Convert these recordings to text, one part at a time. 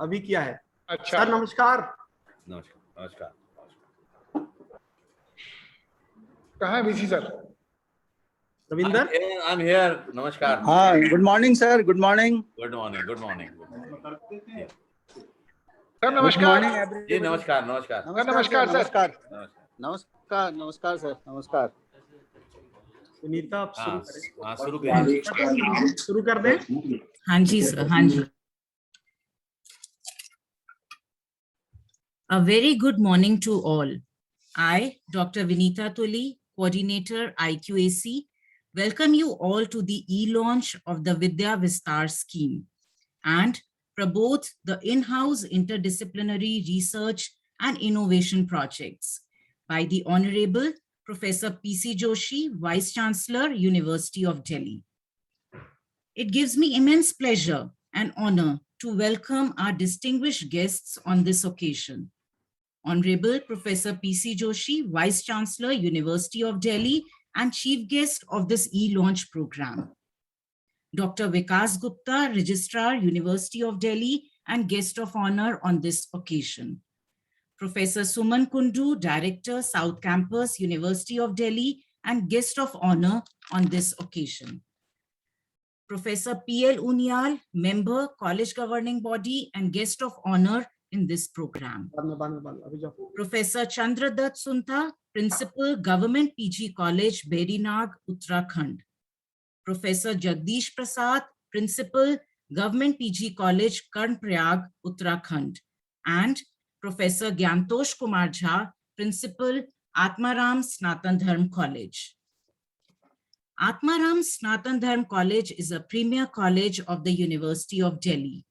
अभी किया है। अच्छा सर नमस्कार। नमस्कार नमस्कार। कहाँ है VC sir? Ravinder I'm here. नमस्कार। हाँ, good morning sir, good morning. Good morning good morning. Sir नमस्कार। जी नमस्कार नमस्कार। नमस्कार सर। नमस्कार नमस्कार नमस्कार सर, नमस्कार। विनीता आप शुरू हाँ करें। हाँ शुरू करिए। शुरू कर दें। हाँ जी सर, हाँ जी। A very good morning to all. I, Dr. Vinita Tuli, Coordinator IQAC, welcome you all to the e-launch of the Vidya Vistar scheme and Prabodh, the in-house interdisciplinary research and innovation projects by the Honorable Professor P.C. Joshi, Vice Chancellor, University of Delhi. It gives me immense pleasure and honor to welcome our distinguished guests on this occasion. Honorable Professor P.C. Joshi, Vice Chancellor, University of Delhi, and Chief Guest of this e-launch program. Dr. Vikas Gupta, Registrar, University of Delhi, and Guest of Honor on this occasion. Professor Suman Kundu, Director, South Campus, University of Delhi, and Guest of Honor on this occasion. Professor P.L. Unyal, Member, College Governing Body, and Guest of Honor in this program. Professor Chandradutt Sunta, Principal, Government PG College, Berinag, Uttarakhand. Professor Jagdish Prasad, Principal, Government PG College, Karnprayag, Uttarakhand. And Professor Gyantosh Kumar Jha, Principal, Atmaram Sanatan Dharm College. Atmaram Sanatan Dharm College is a premier college of the University of Delhi.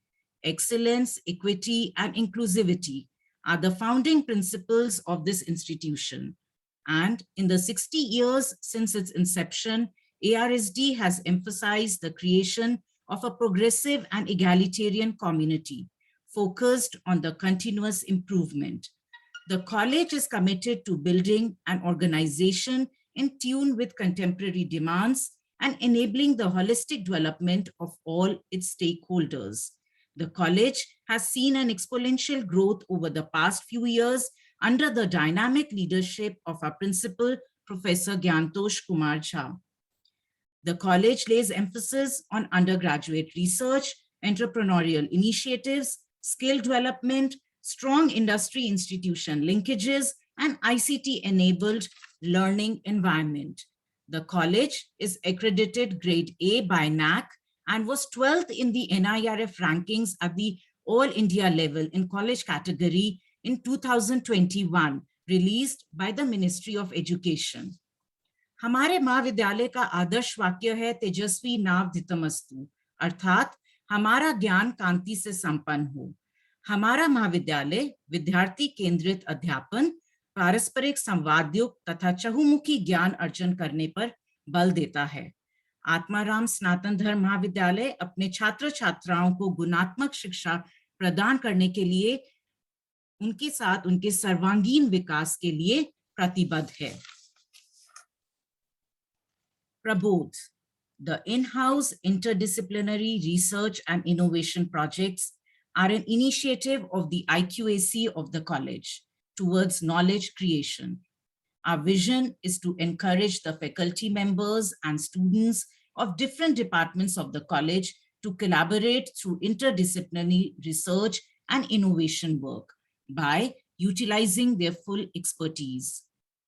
Excellence, equity, and inclusivity are the founding principles of this institution. And in the 60 years since its inception, ARSD has emphasized the creation of a progressive and egalitarian community focused on the continuous improvement. The college is committed to building an organization in tune with contemporary demands and enabling the holistic development of all its stakeholders. The college has seen an exponential growth over the past few years under the dynamic leadership of our principal, Professor Gyantosh Kumar Jha. The college lays emphasis on undergraduate research, entrepreneurial initiatives, skill development, strong industry institution linkages, and ICT-enabled learning environment. The college is accredited grade A by NAC and was 12th in the NIRF rankings at the All India level in college category in 2021, released by the Ministry of Education. हमारे महाविद्यालय का आदर्श वाक्य है तेजस्वी नावधितमस्तु, अर्थात हमारा ज्ञान कांति से संपन्न हो। हमारा महाविद्यालय विद्यार्थी केंद्रित अध्यापन, पारस्परिक संवादयुक्त तथा चहुमुखी ज्ञान अर्जन करने पर बल देता है। आत्माराम सनातन धर्म महाविद्यालय अपने छात्र छात्राओं को गुणात्मक शिक्षा प्रदान करने के लिए उनके साथ उनके सर्वांगीण विकास के लिए प्रतिबद्ध है। Prabodh, the in-house interdisciplinary research and innovation projects are an initiative of the IQAC of the college towards knowledge creation. Our vision is to encourage the faculty members and students of different departments of the college to collaborate through interdisciplinary research and innovation work by utilizing their full expertise.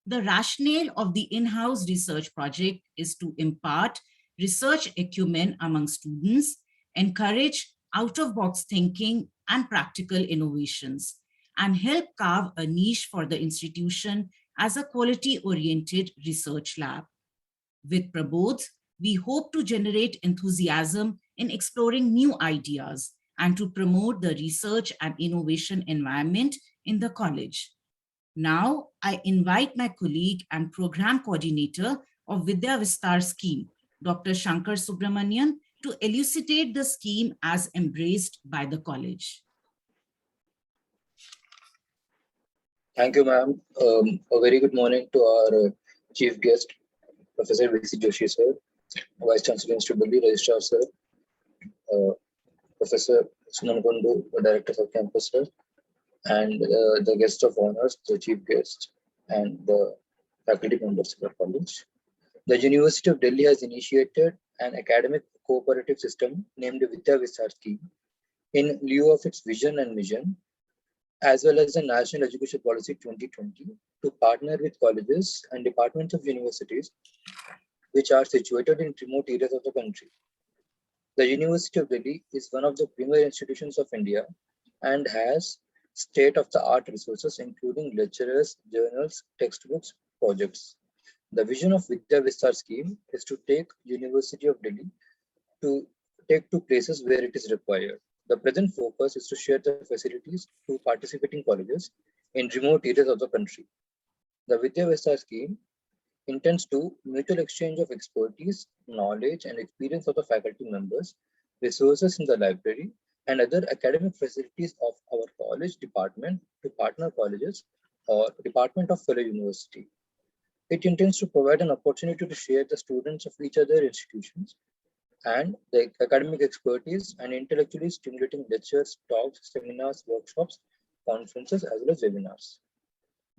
The rationale of the in-house research project is to impart research acumen among students, encourage out-of-box thinking and practical innovations, and help carve a niche for the institution as a quality-oriented research lab. With Prabodh, we hope to generate enthusiasm in exploring new ideas and to promote the research and innovation environment in the college. Now, I invite my colleague and program coordinator of Vidya Vistar scheme, Dr. Shankar Subramanian, to elucidate the scheme as embraced by the college. Thank you, ma'am. A very good morning to our chief guest, Professor V.C. Joshi, sir, Vice Chancellor, Institute Delhi, Registrar, sir, Professor Suman Kundu, the Director of Campus, sir, and the guest of honors, the chief guest, and the faculty members of the college. The University of Delhi has initiated an academic cooperative system named the Vidya Vistar scheme in lieu of its vision and mission, as well as the National Education Policy 2020, to partner with colleges and departments of universities which are situated in remote areas of the country. The University of Delhi is one of the premier institutions of India and has state-of-the-art resources, including lecturers, journals, textbooks, projects. The vision of Vidya Vistar scheme is to take University of Delhi to places where it is required. The present focus is to share the facilities to participating colleges in remote areas of the country. The Vidya Vistar scheme intends to mutual exchange of expertise, knowledge, and experience of the faculty members, resources in the library, and other academic facilities of our college department to partner colleges or department of fellow university. It intends to provide an opportunity to share the students of each other institutions and the academic expertise and intellectually stimulating lectures, talks, seminars, workshops, conferences, as well as webinars.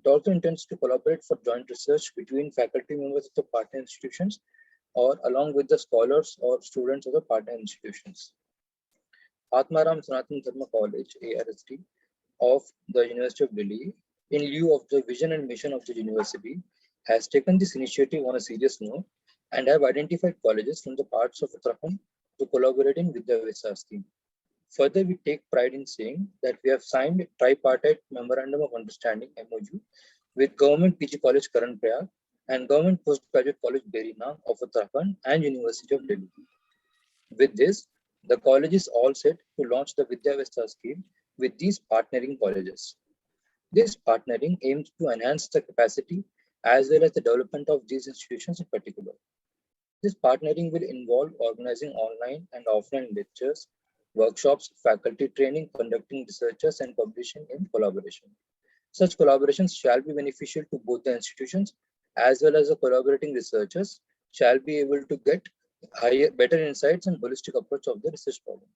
It also intends to collaborate for joint research between faculty members of the partner institutions or along with the scholars or students of the partner institutions. Atmaram Sanatan Dharma College, ARSD, of the University of Delhi, in lieu of the vision and mission of the university, has taken this initiative on a serious note and have identified colleges from the parts of Uttarakhand to collaborate in Vidya Vistar scheme. Further, we take pride in saying that we have signed a tripartite Memorandum of Understanding (MOU) with Government PG College Karan Prayag and Government Postgraduate College Berina of Uttarakhand and University of Delhi. With this, the college is all set to launch the Vidya Vistar scheme with these partnering colleges. This partnering aims to enhance the capacity as well as the development of these institutions in particular. This partnering will involve organizing online and offline lectures, workshops, faculty training, conducting researches, and publishing in collaboration. Such collaborations shall be beneficial to both the institutions as well as the collaborating researchers shall be able to get better insights and holistic approach of the research problem.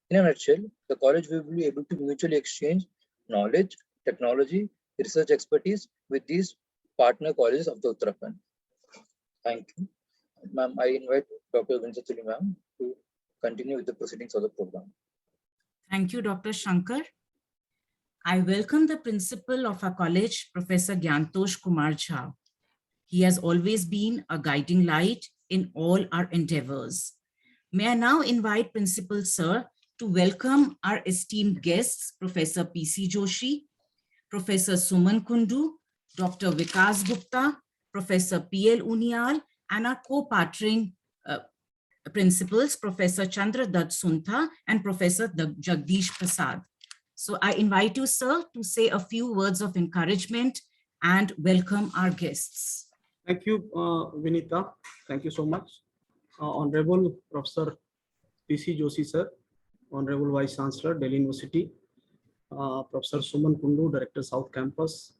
In a nutshell, the college will be able to mutually exchange knowledge, technology, research expertise with these partner colleges of the Uttarakhand. Thank you. Ma'am, I invite Dr. Vinita Tully ma'am to continue with the proceedings of the program. Thank you, Dr. Shankar. I welcome the principal of our college, Professor Gyantosh Kumar Jha. He has always been a guiding light in all our endeavors. May I now invite Principal Sir to welcome our esteemed guests, Professor P.C. Joshi, Professor Suman Kundu, Dr. Vikas Gupta, Professor P.L. Unial, and our co-partnering principals, Professor Chandra Dutt Suntha and Professor Jagdish Prasad. So I invite you, sir, to say a few words of encouragement and welcome our guests. Thank you, Vinita. Thank you so much. Honorable Professor P.C. Joshi, sir, Honorable Vice Chancellor, Delhi University, Professor Suman Kundu, Director, South Campus,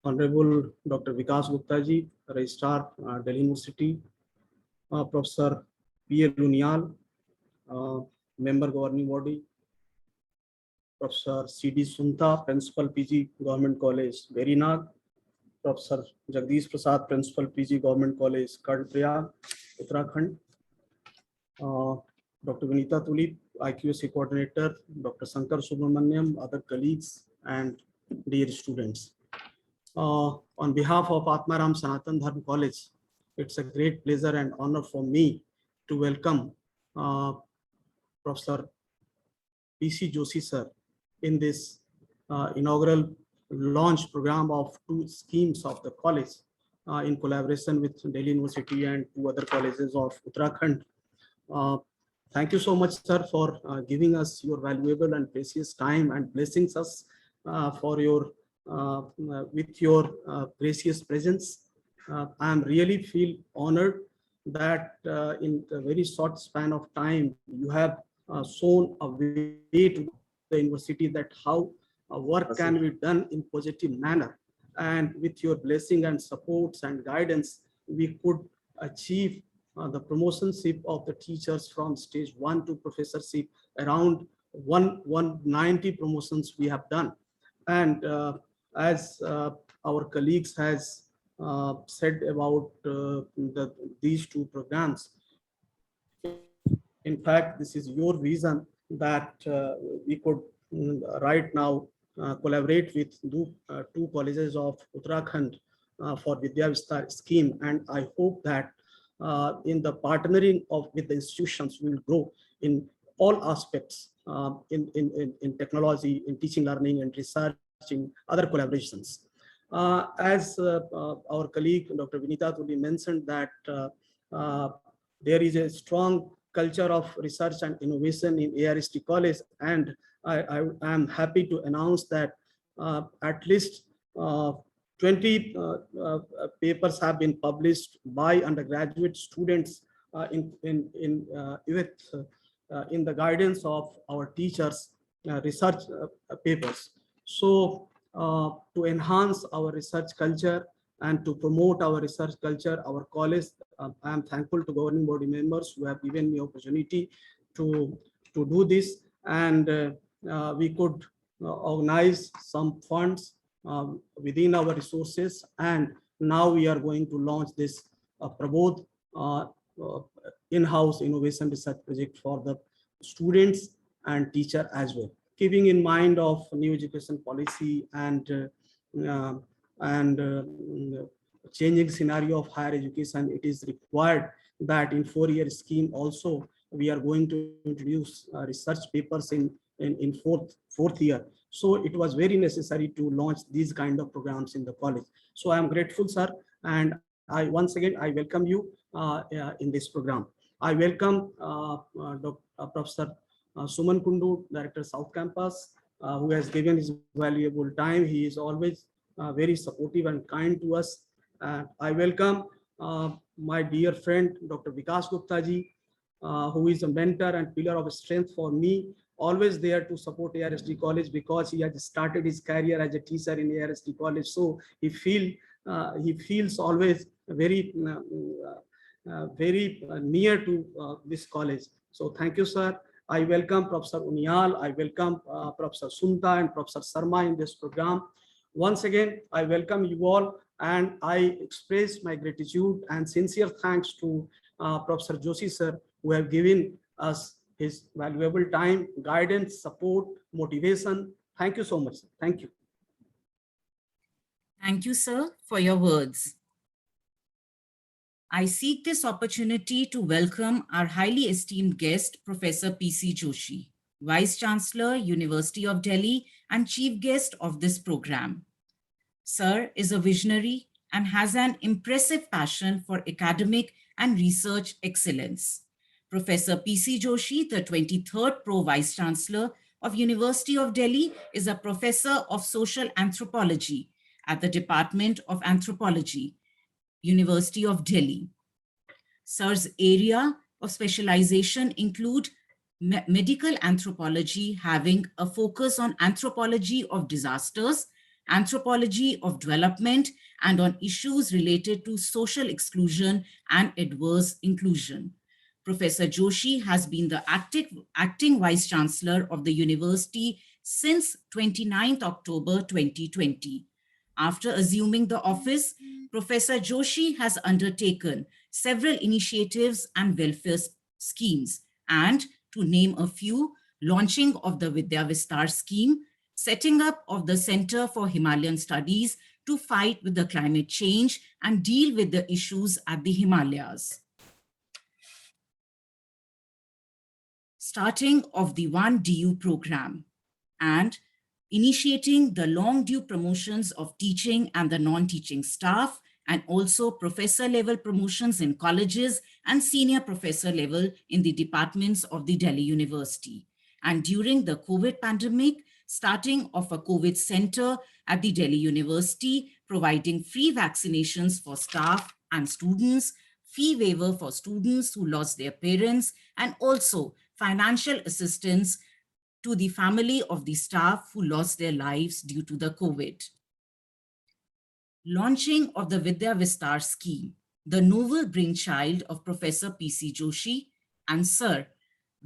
Honorable Dr. Vikas Gupta ji, Registrar, Delhi University, Professor P.L. Unial, Member Governing Body, Professor C.D. Suntha, Principal PG Government College, Verinag, Professor Jagdish Prasad, Principal PG Government College, Karnaprayag, Uttarakhand, Dr. Vinita Tully, IQAC Coordinator, Dr. Shankar Subramaniam, other colleagues, and dear students. On behalf of Atmaram Sanatan Dharma College, it's a great pleasure and honor for me to welcome Professor P.C. Joshi sir in this inaugural launch program of 2 schemes of the college in collaboration with Delhi University and 2 other colleges of Uttarakhand. Thank you so much, sir, for giving us your valuable and precious time and blessings us for your with your precious presence. I am really feel honored that in a very short span of time you have shown a way to the university that how work can be done in positive manner, and with your blessing and supports and guidance we could achieve the promotionship of the teachers from stage 1 to professorship. Around 190 promotions we have done. And as our colleagues has said about these two programs, in fact, this is your vision that we could right now collaborate with two colleges of Uttarakhand for Vidya Vistar scheme. And I hope that in the partnering with the institutions, we will grow in all aspects, in technology, in teaching, learning, and research, in other collaborations. As our colleague, Dr. Vinita Tully mentioned that there is a strong culture of research and innovation in ARST College, and I am happy to announce that at least 20 papers have been published by undergraduate students in the guidance of our teachers' research papers. So to enhance our research culture and to promote our research culture, our college, I am thankful to governing body members who have given me opportunity to do this. And we could organize some funds within our resources. And now we are going to launch this Prabodh in-house innovation research project for the students and teacher as well, keeping in mind of new education policy and changing scenario of higher education. It is required that in 4-year scheme also we are going to introduce research papers in fourth year. So it was very necessary to launch these kind of programs in the college. So I am grateful, sir, and I once again I welcome you in this program. I welcome Professor Suman Kundu, Director South Campus, who has given his valuable time. He is always very supportive and kind to us. I welcome my dear friend, Dr. Vikas Gupta ji, who is a mentor and pillar of strength for me, always there to support ARST College because he has started his career as a teacher in ARST College. So he feels always very near to this college. So thank you, sir. I welcome Professor Unial, I welcome Professor Sunta and Professor Sarma in this program. Once again, I welcome you all, and I express my gratitude and sincere thanks to Professor Joshi sir, who have given us his valuable time, guidance, support, motivation. Thank you so much, sir. Thank you. Thank you, sir, for your words. I seek this opportunity to welcome our highly esteemed guest, Professor P.C. Joshi, Vice Chancellor, University of Delhi, and Chief Guest of this program. Sir is a visionary and has an impressive passion for academic and research excellence. Professor P.C. Joshi, the 23rd Pro Vice Chancellor of University of Delhi, is a professor of social anthropology at the Department of Anthropology, University of Delhi. Sir's area of specialization include medical anthropology, having a focus on anthropology of disasters, anthropology of development, and on issues related to social exclusion and adverse inclusion. Professor Joshi has been the acting Vice Chancellor of the university since 29th October 2020. After assuming the office, Professor Joshi has undertaken several initiatives and welfare schemes, and to name a few, launching of the Vidya Vistar scheme, setting up of the Center for Himalayan Studies to fight with the climate change and deal with the issues at the Himalayas. Starting of the One DU program and initiating the long due promotions of teaching and the non-teaching staff, and also professor level promotions in colleges and senior professor level in the departments of the Delhi University. And during the COVID pandemic, starting of a COVID center at the Delhi University, providing free vaccinations for staff and students, fee waiver for students who lost their parents, and also financial assistance to the family of the staff who lost their lives due to the COVID. Launching of the Vidya Vistar scheme. the novel brainchild of Professor P.C. Joshi. And sir,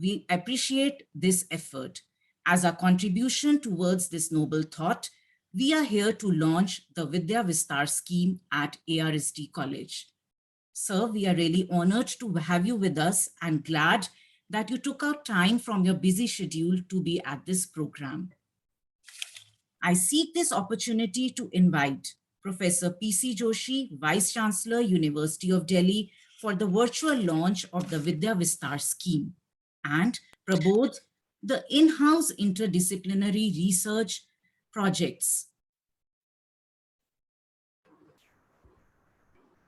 we appreciate this effort. As a contribution towards this noble thought, we are here to launch the Vidya Vistar scheme at ARSD College. Sir, we are really honored to have you with us and glad that you took out time from your busy schedule to be at this program. I seek this opportunity to invite Professor P.C. Joshi, Vice Chancellor, University of Delhi, for the virtual launch of the Vidya Vistar scheme, and Prabodh, the in-house interdisciplinary research projects.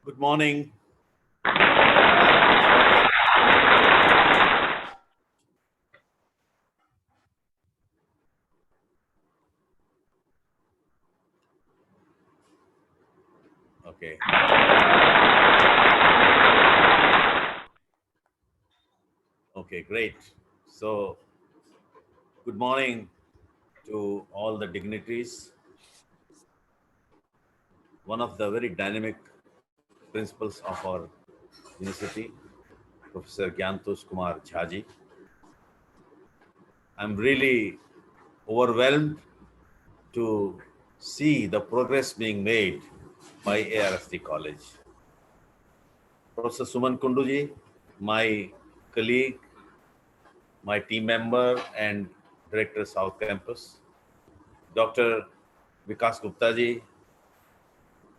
Good morning. Okay. Okay, great. So, good morning to all the dignitaries. One of the very dynamic principals of our university, Professor Gyantosh Kumar Jhaji. I'm really overwhelmed to see the progress being made by ARSD College. Professor Suman Kunduji, my colleague, my team member and Director South Campus. Dr. Vikas Gupta ji,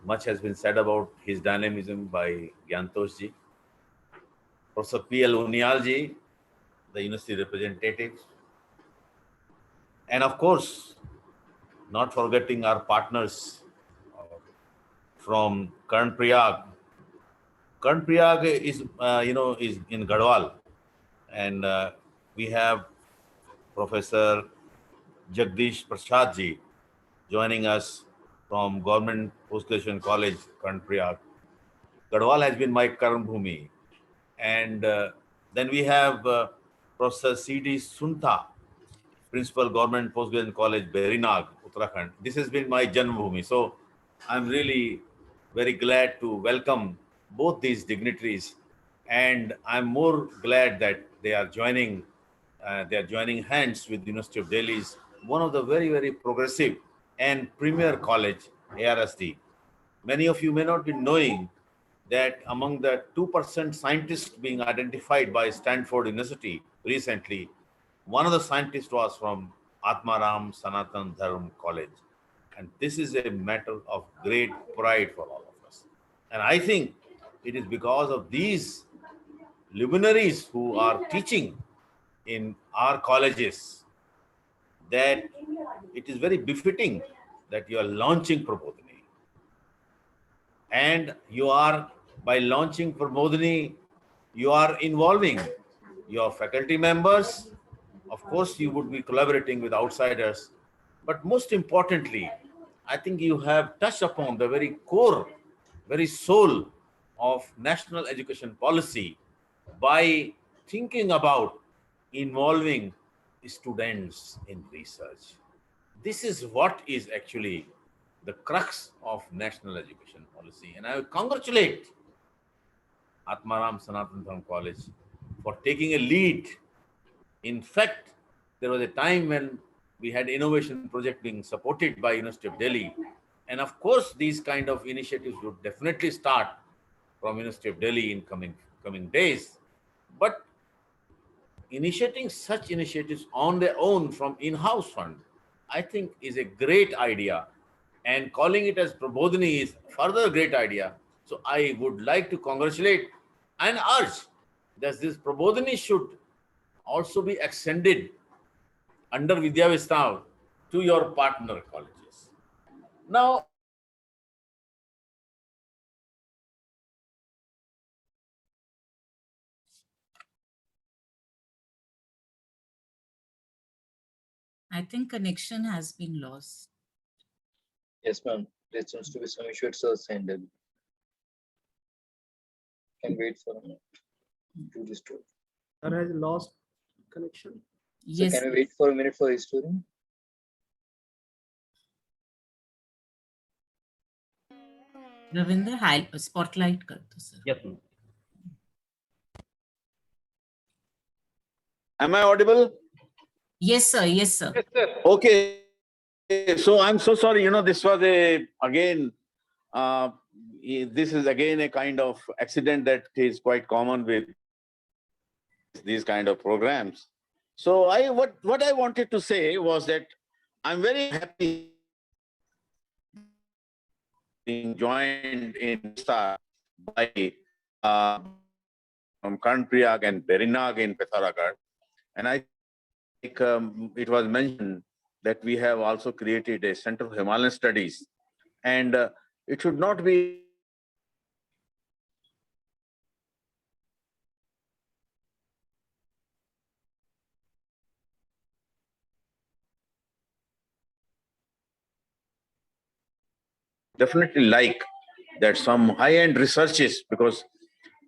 much has been said about his dynamism by Gyantosh ji. Professor P.L. Unyal ji, the university representative. And of course, not forgetting our partners from Karnprayag. Karnprayag is, is in Garhwal, and we have Professor Jagdish Prasad ji joining us from Government Post-Graduation College, Karnprayag. Garhwal has been my Karm Bhumi. And then we have Professor C.D. Sunta, Principal Government Post-Graduation College, Berinag, Uttarakhand. This has been my Janmabhoomi. So I'm really very glad to welcome both these dignitaries, and I'm more glad that they are joining hands with the University of Delhi's one of the very, very progressive and premier college, ARSD. Many of you may not be knowing that among the 2% scientists being identified by Stanford University recently, one of the scientists was from Atmaram Sanatan Dharma College. And this is a matter of great pride for all of us. And I think it is because of these luminaries who are teaching in our colleges that it is very befitting that you are launching Prabodhini. And you are, by launching Prabodhini, you are involving your faculty members. Of course, you would be collaborating with outsiders. But most importantly, I think you have touched upon the very core, very soul of national education policy by thinking about involving students in research. This is what is actually the crux of national education policy. And I congratulate Atmaram Sanatan Dharma College for taking a lead. In fact, there was a time when we had innovation project being supported by University of Delhi. And of course, these kind of initiatives would definitely start from University of Delhi in coming days. But initiating such initiatives on their own from in-house fund, I think is a great idea. And calling it as Prabodhini is further a great idea. So I would like to congratulate and urge that this Prabodhini should also be extended under Vidya Vistar to your partner colleges. Now, I think connection has been lost. Yes, ma'am. There seems to be some issue at Sir's end. Can wait for a minute to restore. Sir has lost connection. Yes. So can we wait for a minute for restoring? Ravinder, spotlight kar do, sir. Yes, ma'am. Am I audible? Yes, sir. Yes, sir. Yes, sir. Okay. So I'm so sorry. This was this is again a kind of accident that is quite common with these kind of programs. So what I wanted to say was that I'm very happy being joined in Star by from Karnpriyag and Berinag in Pithoragarh. And I think it was mentioned that we have also created a Center of Himalayan Studies. And it should not be definitely like that some high-end researches, because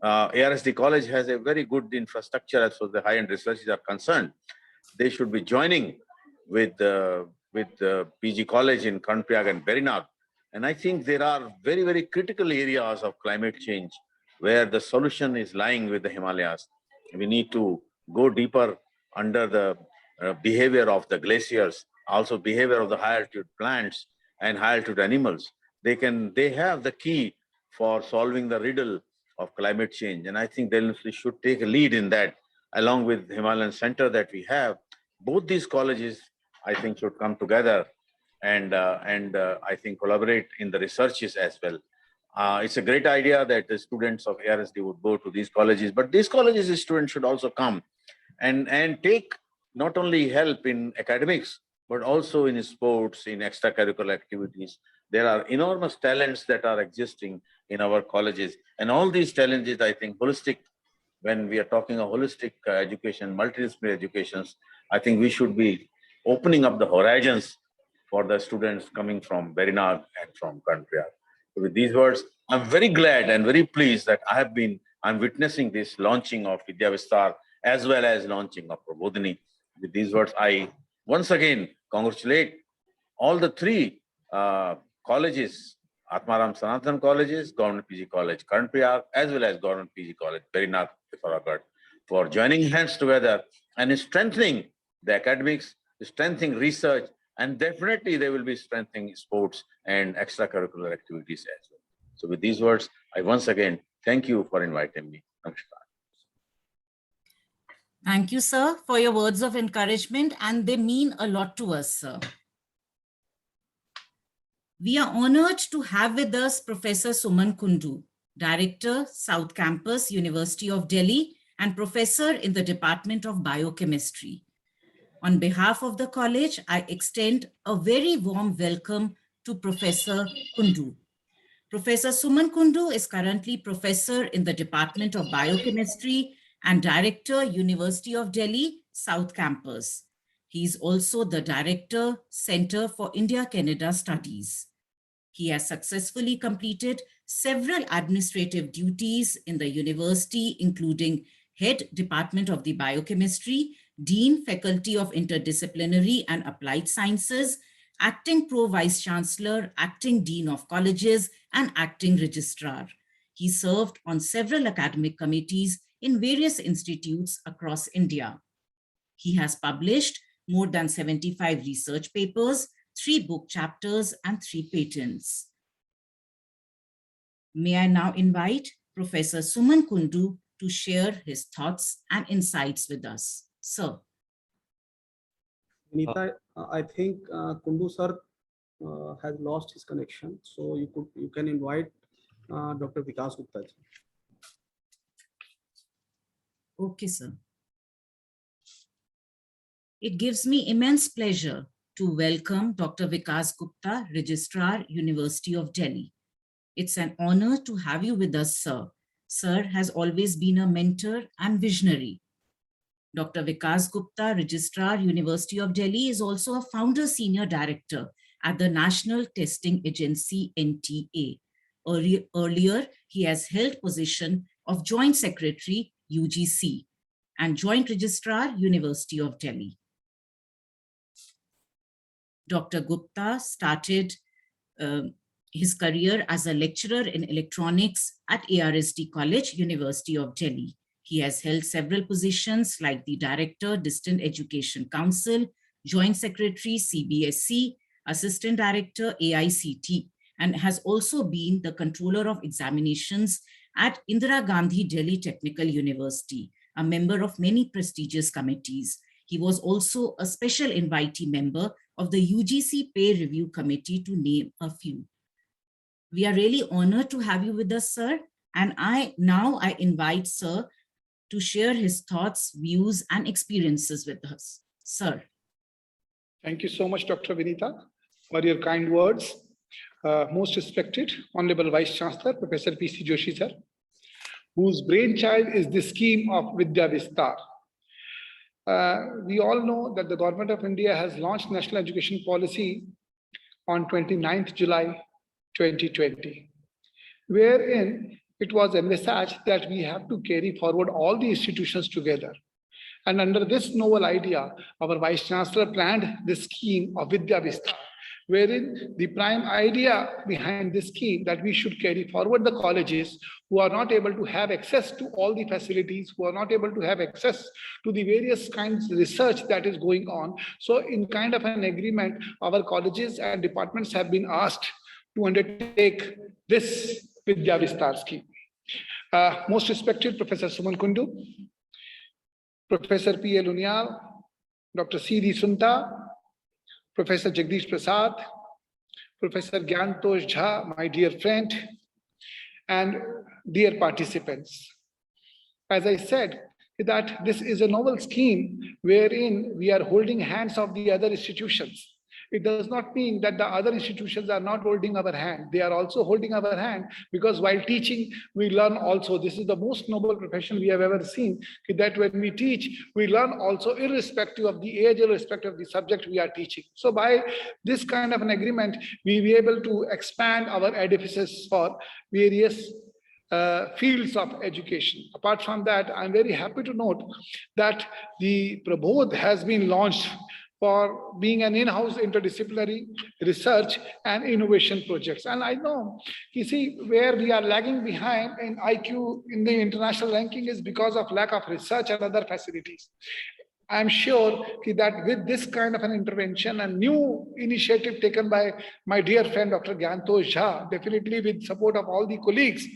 ARSD College has a very good infrastructure as far as the high-end researches are concerned. They should be joining with PG College in Karnpriyag and Berinag. And I think there are very, very critical areas of climate change where the solution is lying with the Himalayas. We need to go deeper under the behavior of the glaciers, also behavior of the high altitude plants and high altitude animals. They have the key for solving the riddle of climate change. And I think they should take a lead in that, along with Himalayan Center that we have. Both these colleges, I think, should come together and I think collaborate in the researches as well. It's a great idea that the students of ARSD would go to these colleges, but these colleges, the students should also come and take not only help in academics, but also in sports, in extracurricular activities. There are enormous talents that are existing in our colleges. And all these challenges, I think, holistic, when we are talking of holistic education, multidisciplinary educations, I think we should be opening up the horizons for the students coming from Berinag and from Karnpriyag. So with these words, I'm very glad and very pleased that I'm witnessing this launching of Vidya Vistar as well as launching of Prabodhini. With these words, I once again congratulate all the three colleges, Atmaram Sanatan colleges, Government PG College Karnpriyag, as well as Government PG College Berinag, Pithoragarh, for joining hands together and strengthening the academics, strengthening research, and definitely they will be strengthening sports and extracurricular activities as well. So with these words, I once again thank you for inviting me. Namaskar. Thank you, sir, for your words of encouragement, and they mean a lot to us, sir. We are honored to have with us Professor Suman Kundu, Director, South Campus, University of Delhi, and Professor in the Department of Biochemistry. On behalf of the college, I extend a very warm welcome to Professor Kundu. Professor Suman Kundu is currently Professor in the Department of Biochemistry and Director, University of Delhi, South Campus. He is also the Director, Center for India-Canada Studies. He has successfully completed several administrative duties in the university, including Head Department of the Biochemistry, Dean, Faculty of Interdisciplinary and Applied Sciences, Acting Pro Vice Chancellor, Acting Dean of Colleges, and Acting Registrar. He served on several academic committees in various institutes across India. He has published more than 75 research papers, 3 book chapters, and 3 patents. May I now invite Professor Suman Kundu to share his thoughts and insights with us. Sir. Vinita, I think Kundu sir has lost his connection, so you can invite Dr. Vikas Gupta. Okay, sir. It gives me immense pleasure to welcome Dr. Vikas Gupta, Registrar, University of Delhi. It's an honor to have you with us, sir. Sir has always been a mentor and visionary. Dr. Vikas Gupta, Registrar, University of Delhi, is also a founder senior director at the National Testing Agency, NTA. Earlier, he has held position of Joint Secretary, UGC, and Joint Registrar, University of Delhi. Dr. Gupta started his career as a lecturer in electronics at ARSD College, University of Delhi. He has held several positions like the Director, Distant Education Council, Joint Secretary, CBSE, Assistant Director, AICT, and has also been the Controller of Examinations at Indira Gandhi Delhi Technical University, a member of many prestigious committees. He was also a special invitee member of the UGC Peer Review Committee, to name a few. We are really honored to have you with us, sir. And I invite sir to share his thoughts, views, and experiences with us. Sir. Thank you so much, Dr. Vinita, for your kind words. Most respected Honorable Vice Chancellor, Professor P.C. Joshi, sir, whose brainchild is the scheme of Vidya Vistar. We all know that the Government of India has launched National Education Policy on 29th July 2020, wherein it was envisaged that we have to carry forward all the institutions together. And under this novel idea, our Vice Chancellor planned the scheme of Vidya Vistar, wherein the prime idea behind this scheme that we should carry forward the colleges who are not able to have access to all the facilities, who are not able to have access to the various kinds of research that is going on. So in kind of an agreement, our colleges and departments have been asked to undertake this Vidya Vistar scheme. Most respected Professor Suman Kundu, Professor P.L. Unyal, Dr. C.D. Sunta, Professor Jagdish Prasad, Professor Gyantosh Jha, my dear friend, and dear participants. As I said, that this is a novel scheme wherein we are holding hands of the other institutions. It does not mean that the other institutions are not holding our hand. They are also holding our hand, because while teaching, we learn also. This is the most noble profession we have ever seen, that when we teach, we learn also irrespective of the age, irrespective of the subject we are teaching. So by this kind of an agreement, we will be able to expand our edifices for various fields of education. Apart from that, I'm very happy to note that the Prabodh has been launched for being an in-house interdisciplinary research and innovation projects. And I know, you see, where we are lagging behind in IQ in the international ranking is because of lack of research and other facilities. I'm sure that with this kind of an intervention and new initiative taken by my dear friend, Dr. Gyantosh Jha, definitely with support of all the colleagues,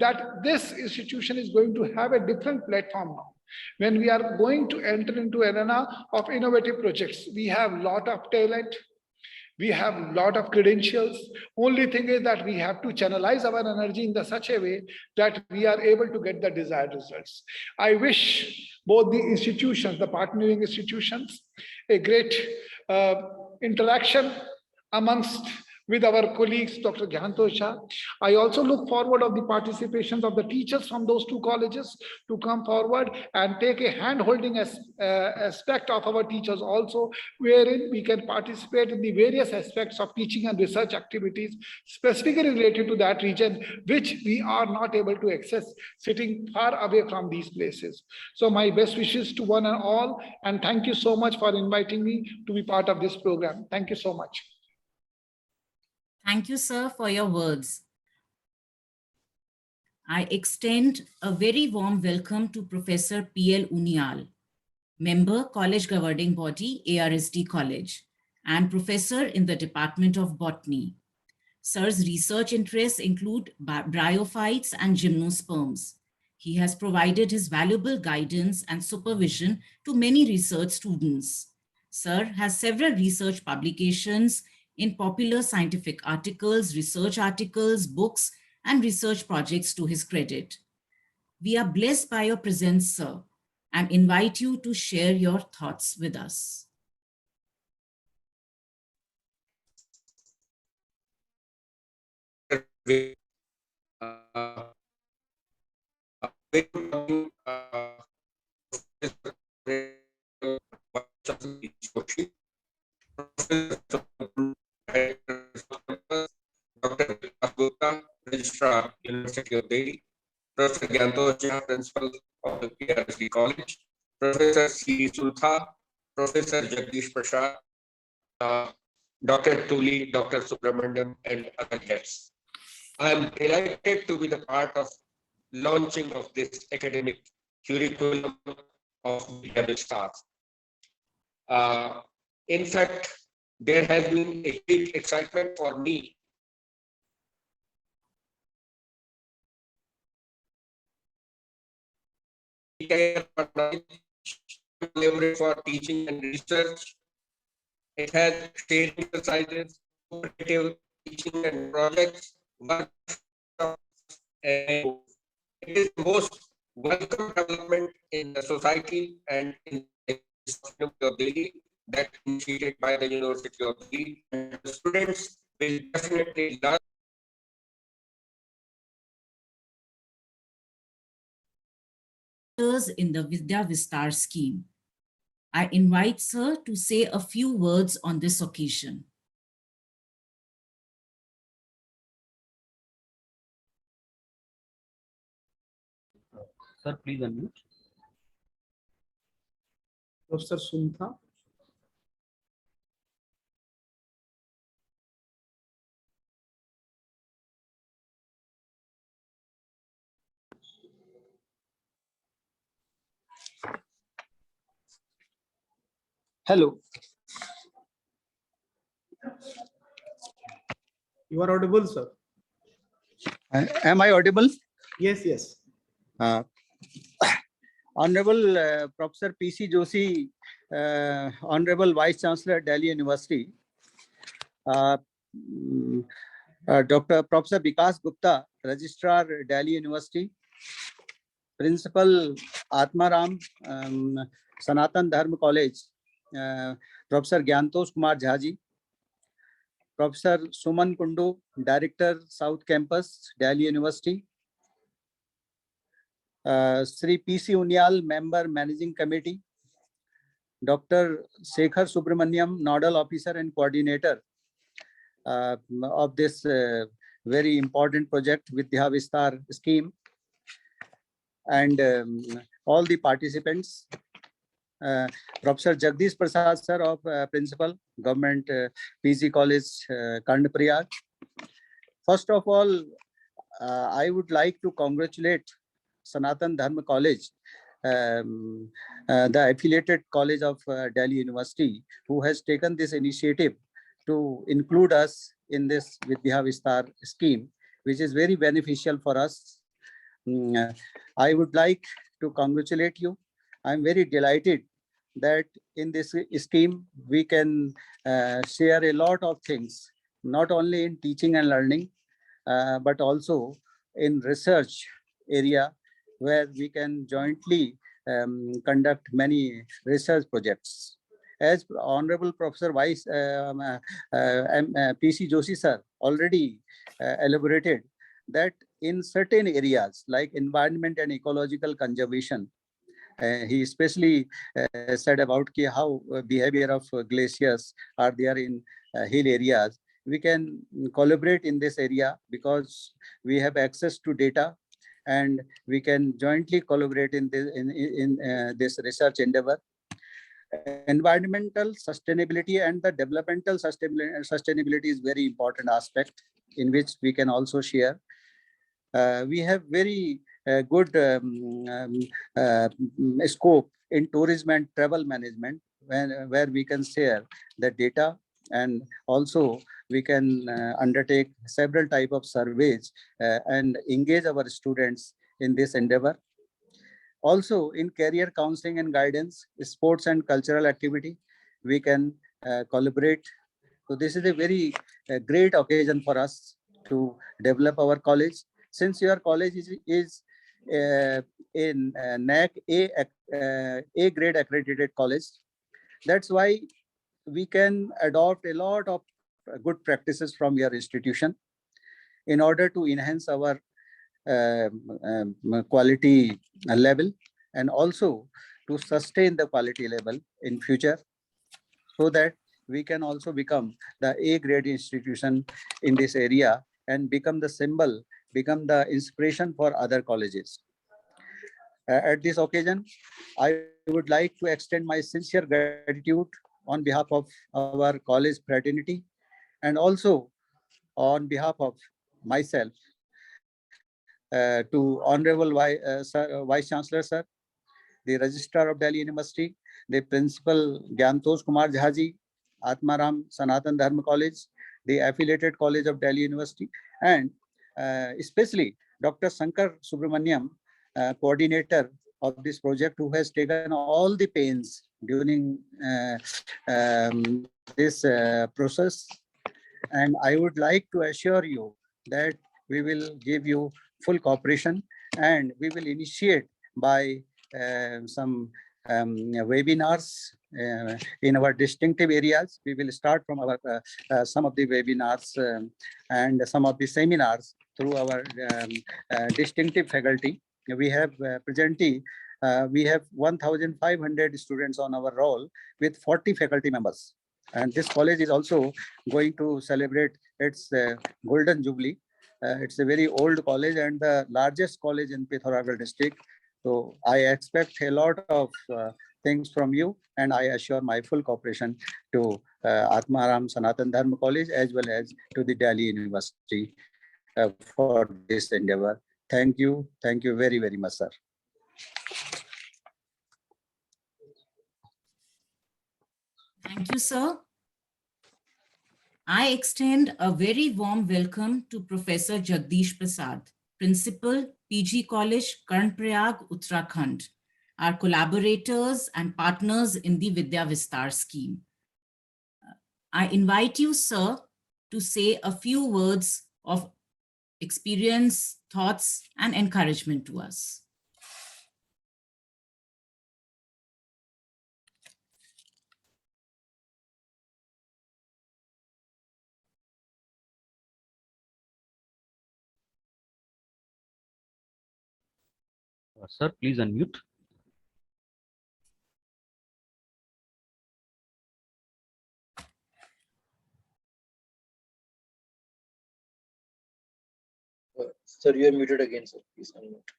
that this institution is going to have a different platform now. When we are going to enter into an arena of innovative projects, we have a lot of talent, we have a lot of credentials. Only thing is that we have to channelize our energy in such a way that we are able to get the desired results. I wish both the institutions, the partnering institutions, a great interaction amongst with our colleagues, Dr. Gyantosh Jha. I also look forward of the participations of the teachers from those two colleges to come forward and take a hand-holding aspect of our teachers also, wherein we can participate in the various aspects of teaching and research activities specifically related to that region, which we are not able to access sitting far away from these places. So my best wishes to one and all, and thank you so much for inviting me to be part of this program. Thank you so much. Thank you, sir, for your words. I extend a very warm welcome to Professor P.L. Unyal, member, College Governing Body, ARSD College, and professor in the Department of Botany. Sir's research interests include bryophytes and gymnosperms. He has provided his valuable guidance and supervision to many research students. Sir has several research publications in popular scientific articles, research articles, books, and research projects to his credit. We are blessed by your presence, sir, and invite you to share your thoughts with us. Dr. Gupta, Registrar, University of Delhi, Professor Gyantosh Jha, Principal of the ARSD College, Professor C. Sultha, Professor Jagdish Prasad, Dr. Tuli, Dr. Subramaniam, and other guests. I am delighted to be the part of launching of this academic curriculum of Vidya Vistars. In fact, there has been a big excitement for me leverage for teaching and research. It has shared exercises, cooperative teaching and projects, workshops, and it is the most welcome development in the society and in the University of Delhi that initiated by the University of Delhi. And the students will definitely learn. In the Vidya Vistar scheme. I invite Sir to say a few words on this occasion. Sir, please unmute. Professor Suntha. Hello. You are audible, sir. Am I audible? Yes, yes. Honorable Professor P.C. Joshi, Honorable Vice Chancellor, Delhi University, Dr. Professor Vikas Gupta, Registrar, Delhi University, Principal Atmaram, Sanatan Dharma College, Professor Gyantosh Kumar Jhaji, Professor Suman Kundu, Director, South Campus, Delhi University, Sri P.C. Unyal, Member, Managing Committee, Dr. Shekhar Subramaniam, Nodal Officer and Coordinator of this very important project Vidya Vistar scheme, and all the participants, Professor Jagdish Prasad sir of Principal, Government PG College, Karnaprayag. First of all, I would like to congratulate Sanatan Dharma College, the affiliated college of Delhi University, who has taken this initiative to include us in this Vidya Vistar scheme, which is very beneficial for us. I would like to congratulate you. I'm very delighted that in this scheme, we can share a lot of things, not only in teaching and learning, but also in research area, where we can jointly conduct many research projects. As Honorable Professor Vice P.C. Joshi sir already elaborated that in certain areas like environment and ecological conservation, he especially said about how behavior of glaciers are there in hill areas. We can collaborate in this area because we have access to data, and we can jointly collaborate in this research endeavor. Environmental sustainability and the developmental sustainability is very important aspect in which we can also share. We have very good scope in tourism and travel management, where we can share the data, and also we can undertake several type of surveys and engage our students in this endeavor. Also in career counseling and guidance, sports and cultural activity, we can collaborate. So this is a very great occasion for us to develop our college. Since your college is in NAC A grade accredited college, that's why we can adopt a lot of good practices from your institution in order to enhance our quality level, and also to sustain the quality level in future, so that we can also become the A grade institution in this area and become the symbol, become the inspiration for other colleges. At this occasion, I would like to extend my sincere gratitude on behalf of our college fraternity and also on behalf of myself to Honorable Vice Chancellor, sir, the Registrar of Delhi University, the Principal Gyantosh Kumar Jhaji, Atmaram Sanatan Dharma College, the Affiliated College of Delhi University, and especially Dr. Shankar Subramaniam, coordinator of this project, who has taken all the pains during this process. And I would like to assure you that we will give you full cooperation, and we will initiate by some webinars in our distinctive areas. We will start from our some of the webinars and some of the seminars through our distinctive faculty. We have presently we have 1,500 students on our roll with 40 faculty members. And this college is also going to celebrate its golden jubilee. It's a very old college and the largest college in Pithoragarh district. So I expect a lot of things from you, and I assure my full cooperation to Atmaram Sanatan Dharma College as well as to the Delhi University for this endeavor. Thank you very, very much, sir. Thank you, sir. I extend a very warm welcome to Professor Jagdish Prasad, Principal, PG College, Karnaprayag, Uttarakhand, our collaborators and partners in the Vidya Vistar scheme. I invite you, sir, to say a few words of experience, thoughts, and encouragement to us. Sir, please unmute. Sir, you are muted again, sir. Please unmute.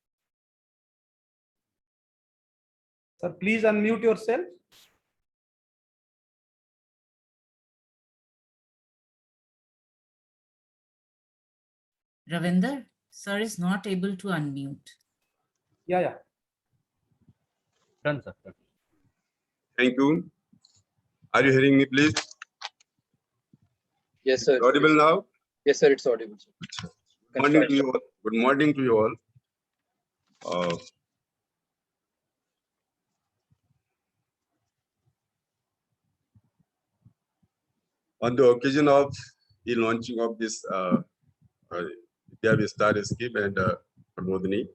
Sir, please unmute yourself. Ravinder, sir is not able to unmute. Yeah. Done, sir. Done. Thank you. Are you hearing me, please? Yes, sir. Audible now? Yes, sir, it's audible, sir. Good morning to you all. Good morning to you all. On the occasion of the launching of this Vidya Vistar scheme and Pramodini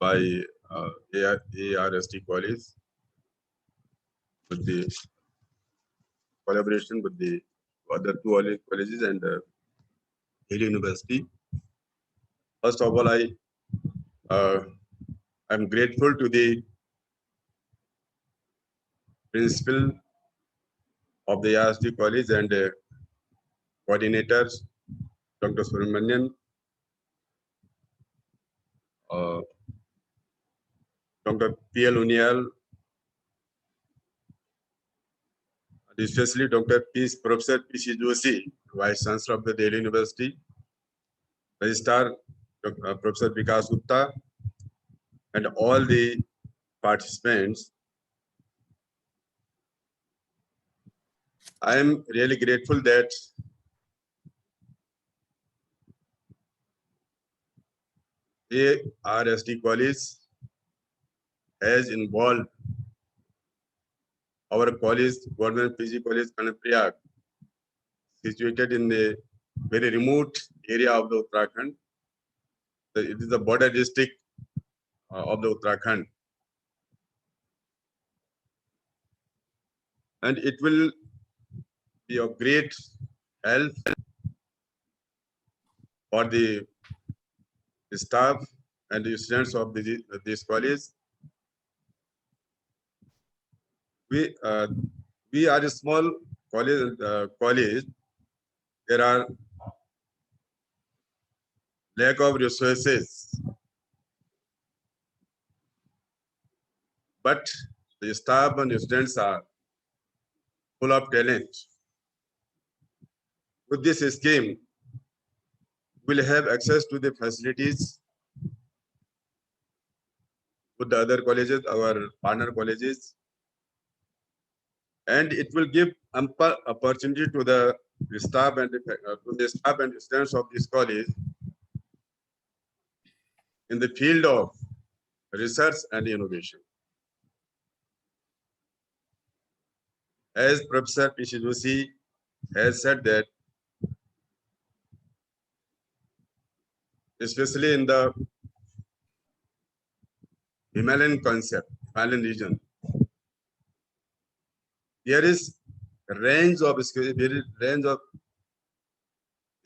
by ARST College, with the collaboration with the other two colleges and Delhi University. First of all, I'm grateful to the principal of the ARST College and coordinators, Dr. Subramanian, Dr. P.L. Unial, especially Professor P.C. Joshi, Vice Chancellor of the Delhi University, Registrar Professor Vikas Gupta, and all the participants. I am really grateful that ARST College has involved our college, Government PG College, Karnaprayag, situated in the very remote area of the Uttarakhand. It is the border district of the Uttarakhand. And it will be of great help for the staff and the students of this college. We are a small college. There are lack of resources, but the staff and the students are full of talent. with this scheme, will have access to the facilities with the other colleges, our partner colleges, and it will give ample opportunity to the staff and students of this college in the field of research and innovation. As Professor P.C. Joshi has said that, especially in the Himalayan Himalayan region, there is a range of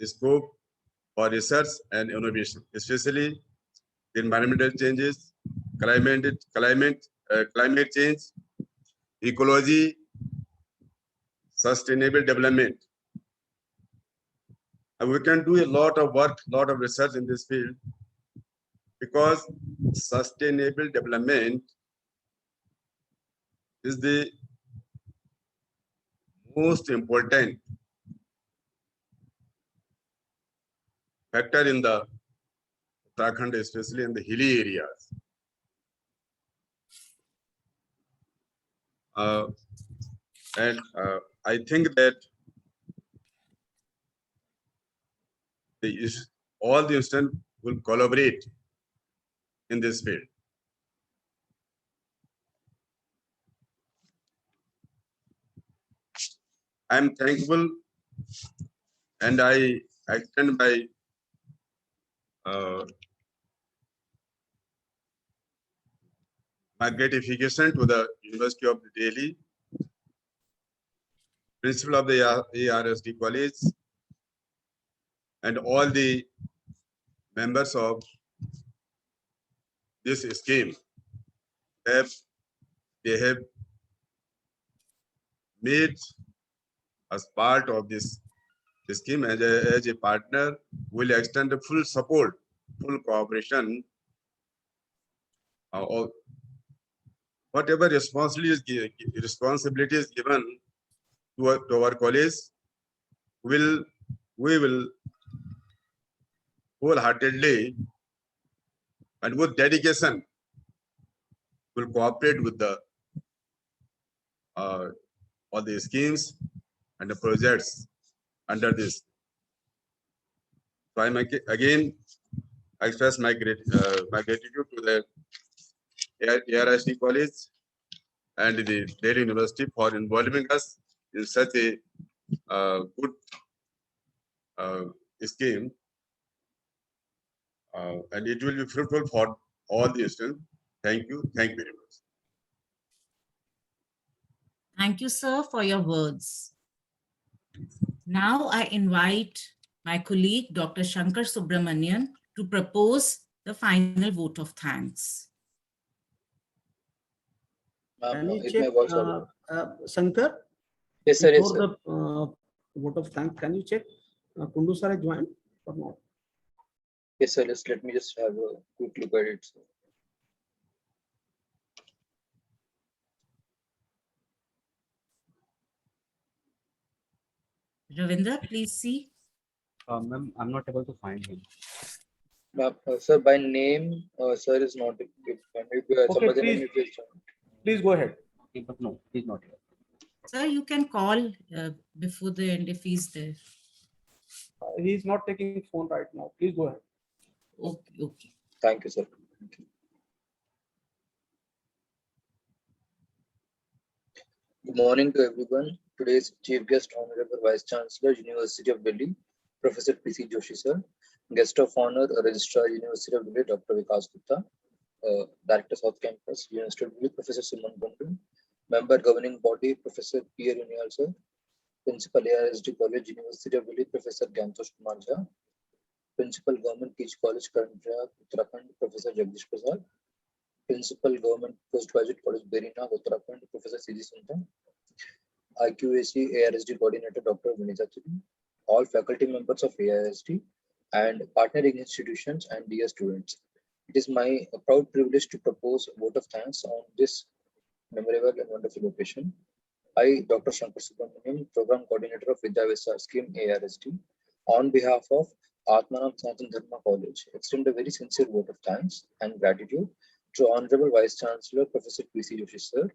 scope for research and innovation, especially environmental changes, climate change, ecology, sustainable development. And we can do a lot of work, lot of research in this field, because sustainable development is the most important factor in the Uttarakhand, especially in the hilly areas. I think that all the students will collaborate in this field. I am thankful, and I extend my gratification to the University of Delhi, principal of the ARSD College, and all the members of this scheme. They have made as part of this scheme as a partner, will extend the full support, full cooperation of whatever responsibility is given to our college. We will wholeheartedly and with dedication will cooperate with the all the schemes and the projects under this. So I again express my gratitude to the ARSD College and the Delhi University for involving us in such a good scheme, and it will be fruitful for all the students. Thank you very much. Thank you, sir, for your words. Now I invite my colleague, Dr. Shankar Subramanian, to propose the final vote of thanks. Can you is check, my voice audible? Shankar? Yes, sir. Yes, Before sir. the vote of thanks, can you check Kundu sir has joined or not? Yes, sir. Let me just have a quick look at it. Sir. Ravinder, please see. Ma'am, I'm not able to find him. Sir, by name, sir is not. Somebody name if he's joined. Please go ahead. Okay, but no, he's not here. Sir, you can call before the end if he's there. He is not taking phone right now. Please go ahead. Okay, okay. Thank you, sir. Thank you. Good morning to everyone. Today's chief guest, Honorable Vice Chancellor, University of Delhi, Professor P.C. Joshi, sir. Guest of honor, Registrar, University of Delhi, Dr. Vikas Gupta. Director, South Campus, University of Delhi, Professor Suman Kundu. Member, Governing Body, Professor P.R. Unial, sir. Principal, ARSD College, University of Delhi, Professor Gyantosh Kumar Jha. Principal, Government Teach College, Karnataka, Uttarakhand, Professor Jagdish Prasad. Principal, Government Postgraduate College, Berina, Uttarakhand, Professor C.D. Sunta. IQAC ARSD Coordinator, Dr. Vinita Tuli. All faculty members of ARSD and partnering institutions and dear students. It is my proud privilege to propose a vote of thanks on this memorable and wonderful occasion. I, Dr. Shankar Subramaniam, Program Coordinator of Vidya Vistar Scheme ARSD, on behalf of Atmanam Sanatan Dharma College, extend a very sincere vote of thanks and gratitude to Honorable Vice Chancellor Professor P.C. Joshi sir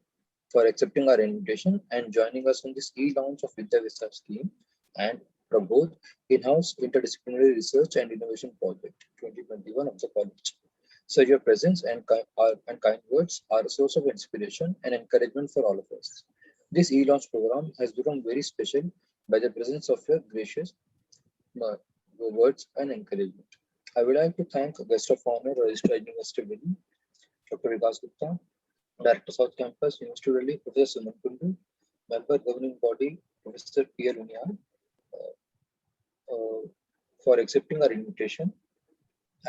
for accepting our invitation and joining us on this e-launch of Vidya Vistar Scheme and Prabodh in-house interdisciplinary research and innovation project 2021 of the college. So your presence and kind words are a source of inspiration and encouragement for all of us. This e-launch program has become very special by the presence of your gracious words and encouragement. I would like to thank guest of honor, Registrar University of Delhi, Dr. Vikas Gupta, Director South Campus, University of Delhi, Professor Suman Kundu, Member Governing Body, Professor P.L. Unyal, for accepting our invitation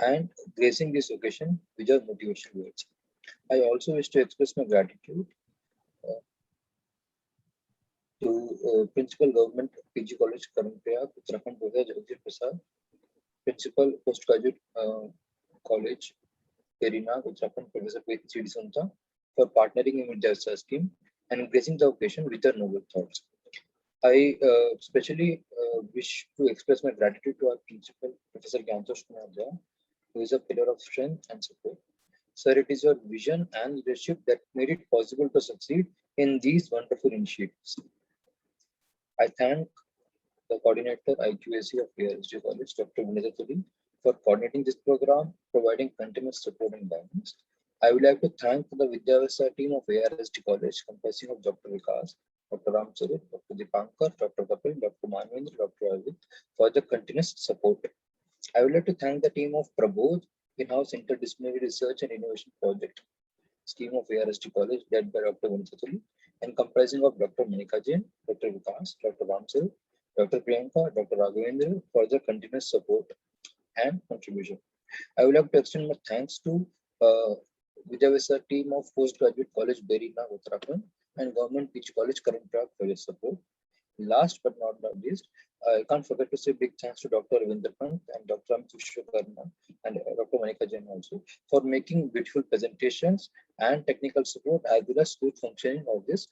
and gracing this occasion with your motivational words. I also wish to express my gratitude to Principal Government PG College, Karanprayag, Uttarakhand, Professor Jagdish Prasad, Principal Postgraduate College, Perina, Uttarakhand, Professor C.D. Sunta, for partnering in Vidya Vistar scheme and gracing the occasion with their noble thoughts. I especially wish to express my gratitude to our principal, Professor Gyantosh Kumar Jha, who is a pillar of strength and support. Sir, it is your vision and leadership that made it possible to succeed in these wonderful initiatives. I thank the coordinator IQAC of ARSD College, Dr. Vinitha Tuli, for coordinating this program, providing continuous support and guidance. I would like to thank the Vidya Vistar team of ARSD College, comprising of Dr. Vikas, Dr. Ramcharit, Dr. Dipankar, Dr. Kapil, Dr. Manvendra, Dr. Arvind, for the continuous support. I would like to thank the team of Prabodh, in-house interdisciplinary research and innovation project scheme of ARSD College, led by Dr. Vinitha Tuli, and comprising of Dr. Manika Jain, Dr. Vikas, Dr. Ramcharit, Dr. Priyanka, Dr. Raghavendra, for their continuous support and contribution. I would like to extend my thanks to Vidya Vistar team of Postgraduate College, Berina, Uttarakhand, and Government PG College, Karanprayag, for your support. Last but not least, I can't forget to say big thanks to Dr. Ravinder Pant and Dr. Amit Vishwakarma and Dr. Manika Jain also for making beautiful presentations and technical support as well as smooth functioning of this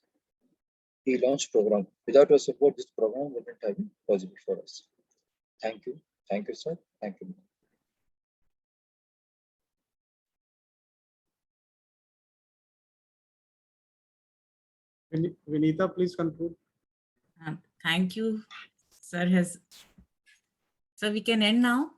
e-launch program. Without your support, this program wouldn't have been possible for us. Thank you. Thank you, sir. Thank you. Vinitha, please conclude. Thank you, sir. So we can end now.